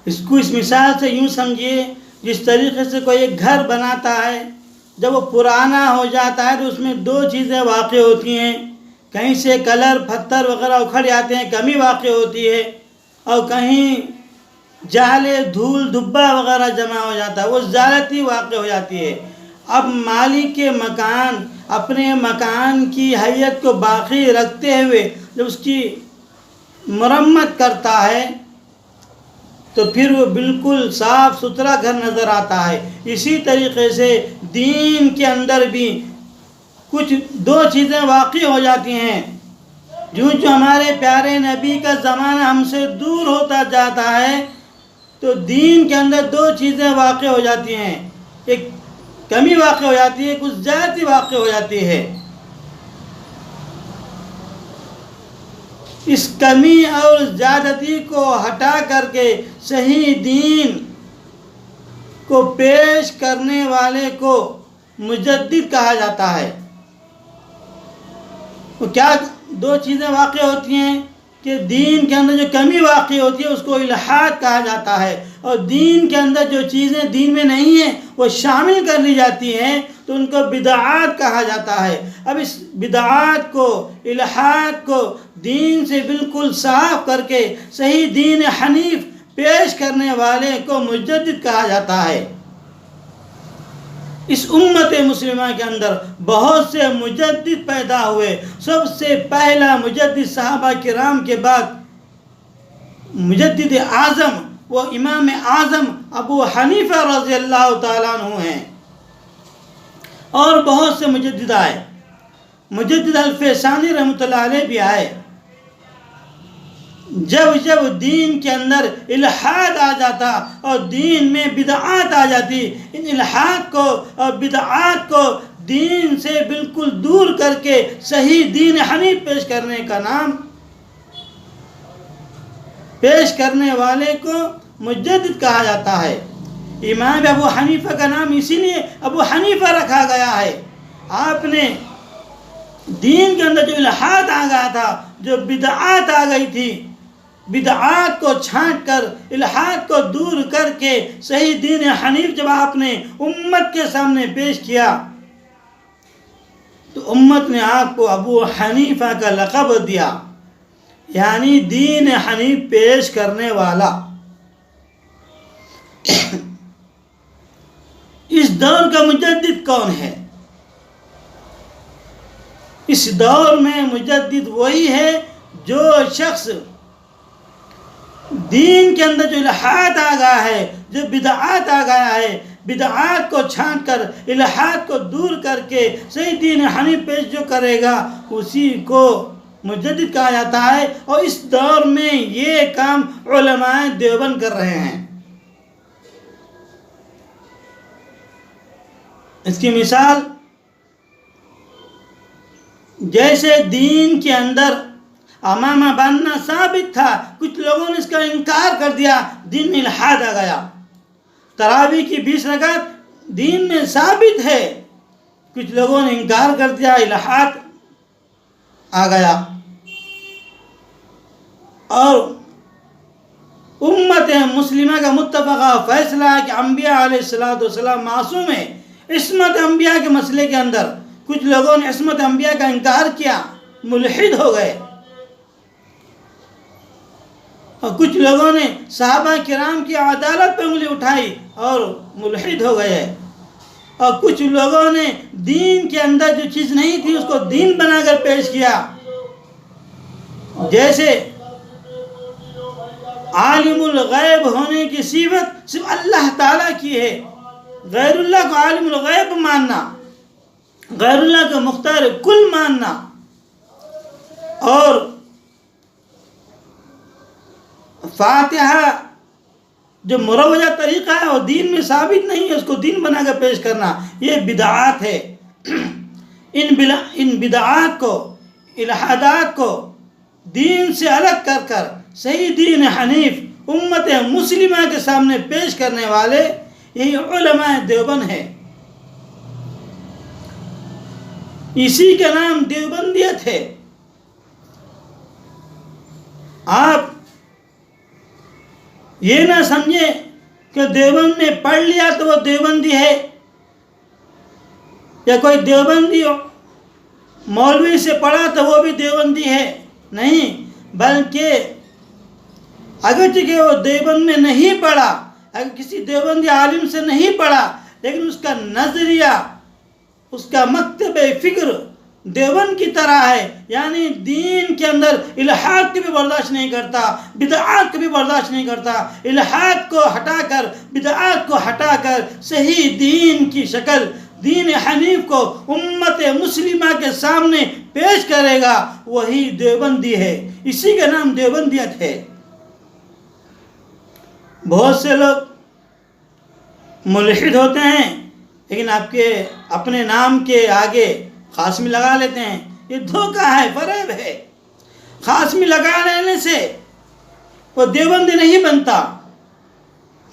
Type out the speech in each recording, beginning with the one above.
اس کو اس مثال سے یوں سمجھیے، جس طریقے سے کوئی ایک گھر بناتا ہے، جب وہ پرانا ہو جاتا ہے تو اس میں دو چیزیں واقع ہوتی ہیں، کہیں سے کلر پتھر وغیرہ اکھڑ جاتے ہیں، کمی واقع ہوتی ہے، اور کہیں جالے دھول دھبا وغیرہ جمع ہو جاتا ہے، وہ زیادتی واقع ہو جاتی ہے۔ اب مالک کے مکان اپنے مکان کی حیت کو باقی رکھتے ہوئے جب اس کی مرمت کرتا ہے تو پھر وہ بالکل صاف ستھرا گھر نظر آتا ہے۔ اسی طریقے سے دین کے اندر بھی کچھ دو چیزیں واقع ہو جاتی ہیں، جو ہمارے پیارے نبی کا زمانہ ہم سے دور ہوتا جاتا ہے تو دین کے اندر دو چیزیں واقع ہو جاتی ہیں، ایک کمی واقع ہو جاتی ہے، کچھ زیادتی واقع ہو جاتی ہے۔ اس کمی اور زیادتی کو ہٹا کر کے صحیح دین کو پیش کرنے والے کو مجدد کہا جاتا ہے۔ وہ کیا دو چیزیں واقع ہوتی ہیں کہ دین کے اندر جو کمی واقع ہوتی ہے اس کو الحاد کہا جاتا ہے، اور دین کے اندر جو چیزیں دین میں نہیں ہیں وہ شامل کر لی جاتی ہیں تو ان کو بدعات کہا جاتا ہے۔ اب اس بدعات کو، الحاد کو دین سے بالکل صاف کر کے صحیح دین حنیف پیش کرنے والے کو مجدد کہا جاتا ہے۔ اس امت مسلمہ کے اندر بہت سے مجدد پیدا ہوئے، سب سے پہلا مجدد صحابہ کرام کے بعد مجدد اعظم وہ امام اعظم ابو حنیفہ رضی اللہ تعالیٰ عنہ ہیں، اور بہت سے مجدد آئے۔ مجدد الفسانی رحمۃ اللہ علیہ بھی آئے۔ جب دین کے اندر الحاد آ جاتا اور دین میں بدعات آ جاتی، ان الحاد کو اور بدعات کو دین سے بالکل دور کر کے صحیح دین حنیف پیش کرنے کا نام، پیش کرنے والے کو مجدد کہا جاتا ہے۔ امام ابو حنیفہ کا نام اسی لیے ابو حنیفہ رکھا گیا ہے۔ آپ نے دین کے اندر جو الحاد آ گیا تھا، جو بدعات آ گئی تھی، بدعات کو چھانٹ کر الحاد کو دور کر کے صحیح دین حنیف جب آپ نے امت کے سامنے پیش کیا تو امت نے آپ کو ابو حنیفہ کا لقب دیا، یعنی دین حنیف پیش کرنے والا۔ اس دور کا مجدد کون ہے؟ اس دور میں مجدد وہی ہے جو شخص دین کے اندر جو الحاد آ گیا ہے، جو بدعات آ گیا ہے، بدعات کو چھانٹ کر الحاد کو دور کر کے صحیح دین حنیف پیش جو کرے گا اسی کو مجدد کہا جاتا ہے۔ اور اس دور میں یہ کام علماء دیوبند کر رہے ہیں۔ اس کی مثال جیسے دین کے اندر امامہ بننا ثابت تھا، کچھ لوگوں نے اس کا انکار کر دیا، دین میں الحاد آ گیا۔ تراویح کی 20 رکعت دین میں ثابت ہے، کچھ لوگوں نے انکار کر دیا، الحاد آ گیا۔ اور امت مسلمہ کا متفقہ فیصلہ ہے کہ انبیاء علیہ السلام معصوم ہیں۔ عصمت انبیاء کے مسئلے کے اندر کچھ لوگوں نے عصمت انبیاء کا انکار کیا، ملحد ہو گئے، اور کچھ لوگوں نے صحابہ کرام کی عدالت پہ انگلی اٹھائی اور ملحد ہو گئے، اور کچھ لوگوں نے دین کے اندر جو چیز نہیں تھی اس کو دین بنا کر پیش کیا، جیسے عالم الغیب ہونے کی صفت صرف اللہ تعالیٰ کی ہے، غیر اللہ کو عالم الغیب ماننا، غیر اللہ کو مختار کل ماننا، اور فاتحہ جو مروجہ طریقہ ہے وہ دین میں ثابت نہیں ہے، اس کو دین بنا کر پیش کرنا، یہ بدعات ہے۔ ان بدعات کو، الحادات کو دین سے الگ کر کر صحیح دین حنیف امت مسلمہ کے سامنے پیش کرنے والے یہی علماء دیوبند ہے۔ اسی کا نام دیوبندیت ہے۔ آپ یہ نہ سمجھے کہ دیوبند میں پڑھ لیا تو وہ دیوبندی ہے، یا کوئی دیوبندی مولوی سے پڑھا تو وہ بھی دیوبندی ہے، نہیں، بلکہ اگرچہ کہ وہ دیوبند میں نہیں پڑھا، اگر کسی دیوبندی عالم سے نہیں پڑھا، لیکن اس کا نظریہ، اس کا مکتب فکر دیوبند کی طرح ہے، یعنی دین کے اندر الحاد کو بھی برداشت نہیں کرتا، بدعات کو بھی برداشت نہیں کرتا، الحاد کو ہٹا کر، بدعات کو ہٹا کر صحیح دین کی شکل، دین حنیف کو امت مسلمہ کے سامنے پیش کرے گا، وہی دیوبندی ہے، اسی کا نام دیوبندیت ہے۔ بہت سے لوگ ملحد ہوتے ہیں لیکن آپ کے اپنے نام کے آگے قاسمی لگا لیتے ہیں، یہ دھوکہ ہے، فریب ہے۔ قاسمی لگا لینے سے وہ دیوبندی نہیں بنتا،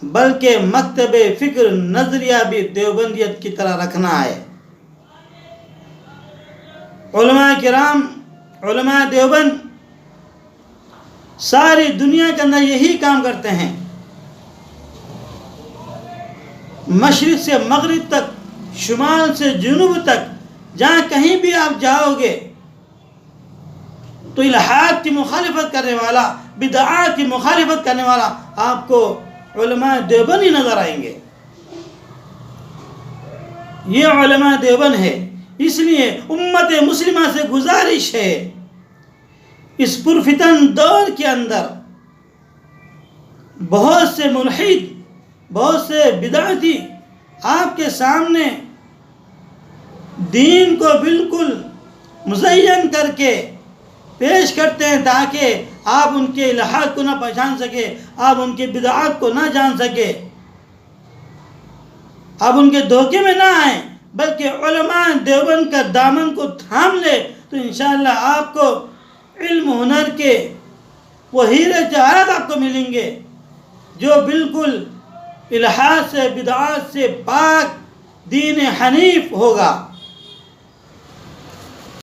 بلکہ مکتب فکر نظریہ بھی دیوبندیت کی طرح رکھنا ہے۔ علماء کرام، علماء دیوبند ساری دنیا کے اندر یہی کام کرتے ہیں، مشرق سے مغرب تک، شمال سے جنوب تک، جہاں کہیں بھی آپ جاؤ گے تو الحاد کی مخالفت کرنے والا، بدعات کی مخالفت کرنے والا آپ کو علماء دیوبند ہی نظر آئیں گے۔ یہ علماء دیوبند ہے، اس لیے امت مسلمہ سے گزارش ہے، اس پرفتن دور کے اندر بہت سے ملحد، بہت سے بدعتی آپ کے سامنے دین کو بالکل مزین کر کے پیش کرتے ہیں تاکہ آپ ان کے الحاد کو نہ پہچان سکے، آپ ان کے بدعات کو نہ جان سکے، آپ ان کے دھوکے میں نہ آئیں، بلکہ علماء دیوبند کا دامن کو تھام لے تو انشاءاللہ آپ کو علم ہنر کے وہ ہیرے جواہرات آپ کو ملیں گے جو بالکل الحاد سے، بدعات سے پاک دین حنیف ہوگا۔